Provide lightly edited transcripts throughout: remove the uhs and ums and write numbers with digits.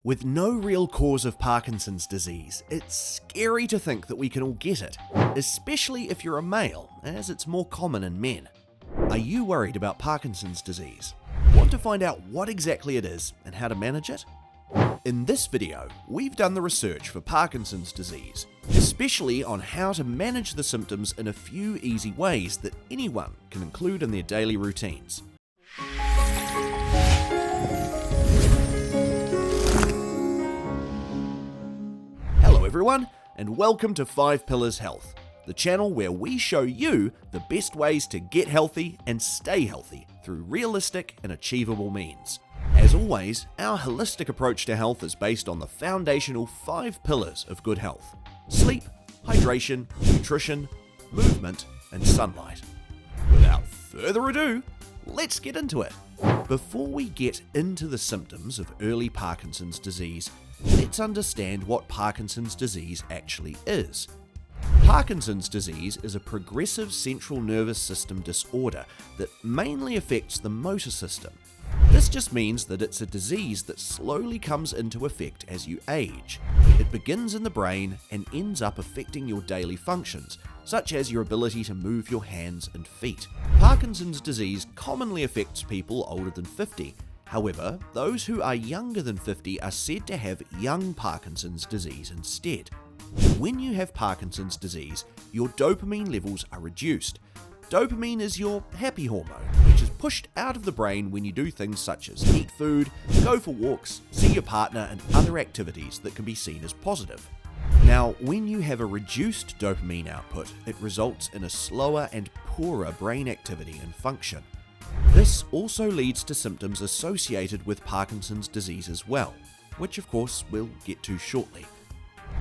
With no real cause of Parkinson's disease, it's scary to think that we can all get it, especially if you're a male, as it's more common in men. Are you worried about Parkinson's disease? Want to find out what exactly it is and how to manage it? In this video, we've done the research for Parkinson's disease, especially on how to manage the symptoms in a few easy ways that anyone can include in their daily routines. Hello everyone, and welcome to 5 Pillars Health, the channel where we show you the best ways to get healthy and stay healthy through realistic and achievable means. As always, our holistic approach to health is based on the foundational 5 pillars of good health: sleep, hydration, nutrition, movement, and sunlight. Without further ado, let's get into it. Before we get into the symptoms of early Parkinson's disease, let's understand what Parkinson's disease actually is. Parkinson's disease is a progressive central nervous system disorder that mainly affects the motor system. This just means that it's a disease that slowly comes into effect as you age. It begins in the brain and ends up affecting your daily functions, such as your ability to move your hands and feet. Parkinson's disease commonly affects people older than 50. However, those who are younger than 50 are said to have young Parkinson's disease instead. When you have Parkinson's disease, your dopamine levels are reduced. Dopamine is your happy hormone, which is pushed out of the brain when you do things such as eat food, go for walks, see your partner, and other activities that can be seen as positive. Now, when you have a reduced dopamine output, it results in a slower and poorer brain activity and function. This also leads to symptoms associated with Parkinson's disease as well, which of course we'll get to shortly.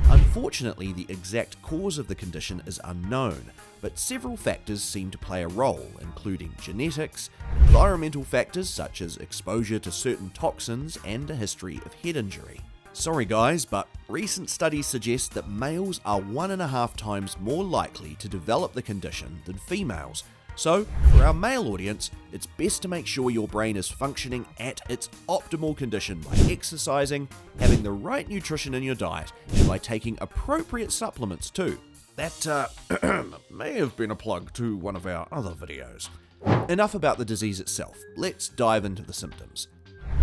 Unfortunately, the exact cause of the condition is unknown, but several factors seem to play a role, including genetics, environmental factors such as exposure to certain toxins, and a history of head injury. Sorry guys, but recent studies suggest that males are 1.5 times more likely to develop the condition than females. So, for our male audience, it's best to make sure your brain is functioning at its optimal condition by exercising, having the right nutrition in your diet, and by taking appropriate supplements too. That may have been a plug to one of our other videos. Enough about the disease itself, let's dive into the symptoms.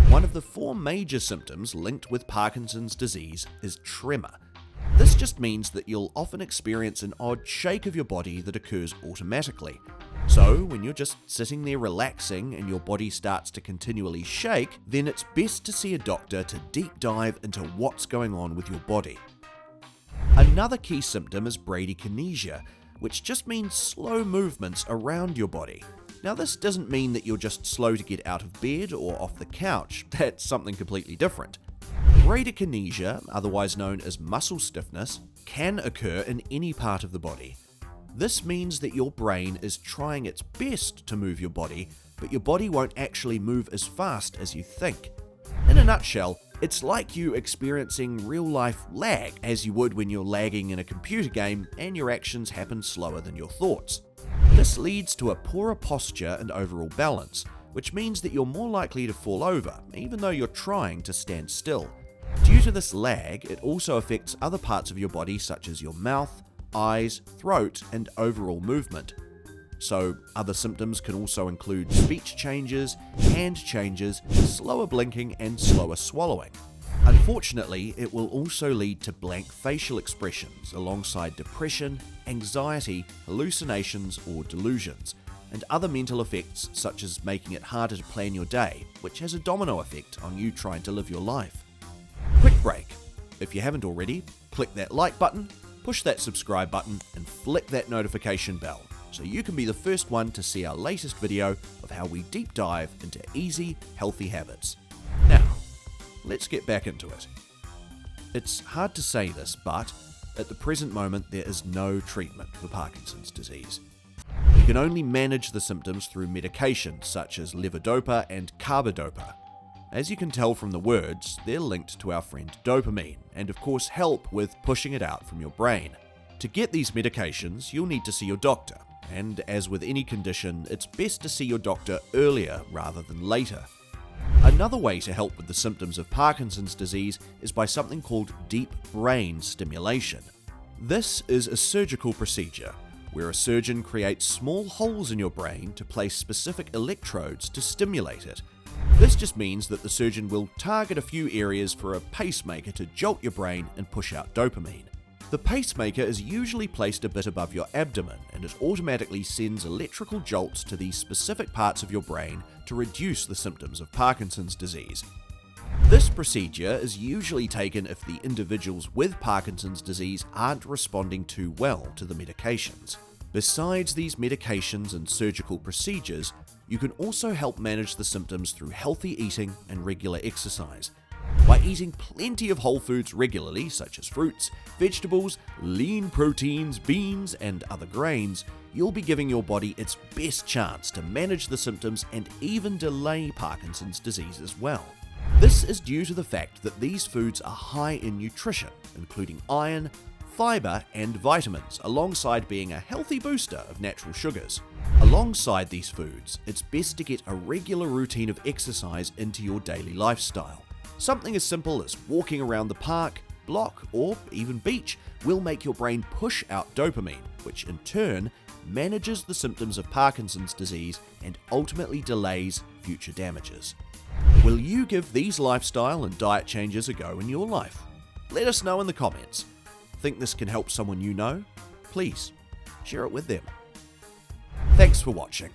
One of the 4 major symptoms linked with Parkinson's disease is tremor. This just means that you'll often experience an odd shake of your body that occurs automatically. So, when you're just sitting there relaxing and your body starts to continually shake, then it's best to see a doctor to deep dive into what's going on with your body. Another key symptom is bradykinesia, which just means slow movements around your body. Now, this doesn't mean that you're just slow to get out of bed or off the couch. That's something completely different. Bradykinesia, otherwise known as muscle stiffness, can occur in any part of the body. This means that your brain is trying its best to move your body, but your body won't actually move as fast as you think. In a nutshell, it's like you experiencing real-life lag, as you would when you're lagging in a computer game and your actions happen slower than your thoughts. This leads to a poorer posture and overall balance, which means that you're more likely to fall over, even though you're trying to stand still. Due to this lag, it also affects other parts of your body such as your mouth, eyes, throat, and overall movement. So, other symptoms can also include speech changes, hand changes, slower blinking, and slower swallowing. Unfortunately, it will also lead to blank facial expressions alongside depression, anxiety, hallucinations, or delusions, and other mental effects such as making it harder to plan your day, which has a domino effect on you trying to live your life. Quick break. If you haven't already, click that like button, push that subscribe button, and flick that notification bell so you can be the first one to see our latest video of how we deep dive into easy, healthy habits. Now, let's get back into it. It's hard to say this, but at the present moment there is no treatment for Parkinson's disease. You can only manage the symptoms through medications such as levodopa and carbidopa. As you can tell from the words, they're linked to our friend dopamine, and of course help with pushing it out from your brain. To get these medications, you'll need to see your doctor, and as with any condition, it's best to see your doctor earlier rather than later. Another way to help with the symptoms of Parkinson's disease is by something called deep brain stimulation. This is a surgical procedure where a surgeon creates small holes in your brain to place specific electrodes to stimulate it. This just means that the surgeon will target a few areas for a pacemaker to jolt your brain and push out dopamine. The pacemaker is usually placed a bit above your abdomen, and it automatically sends electrical jolts to these specific parts of your brain to reduce the symptoms of Parkinson's disease. This procedure is usually taken if the individuals with Parkinson's disease aren't responding too well to the medications. Besides these medications and surgical procedures, you can also help manage the symptoms through healthy eating and regular exercise. By eating plenty of whole foods regularly, such as fruits, vegetables, lean proteins, beans, and other grains, you'll be giving your body its best chance to manage the symptoms and even delay Parkinson's disease as well. This is due to the fact that these foods are high in nutrition, including iron, fiber, and vitamins, alongside being a healthy booster of natural sugars. Alongside these foods, it's best to get a regular routine of exercise into your daily lifestyle. Something as simple as walking around the park, block, or even beach will make your brain push out dopamine, which in turn manages the symptoms of Parkinson's disease and ultimately delays future damages. Will you give these lifestyle and diet changes a go in your life? Let us know in the comments. Think this can help someone you know? Please, share it with them. Thanks for watching.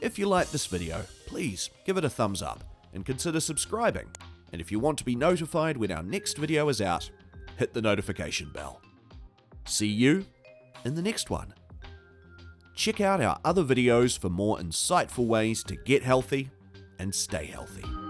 If you liked this video, please give it a thumbs up and consider subscribing. And if you want to be notified when our next video is out, hit the notification bell. See you in the next one. Check out our other videos for more insightful ways to get healthy and stay healthy.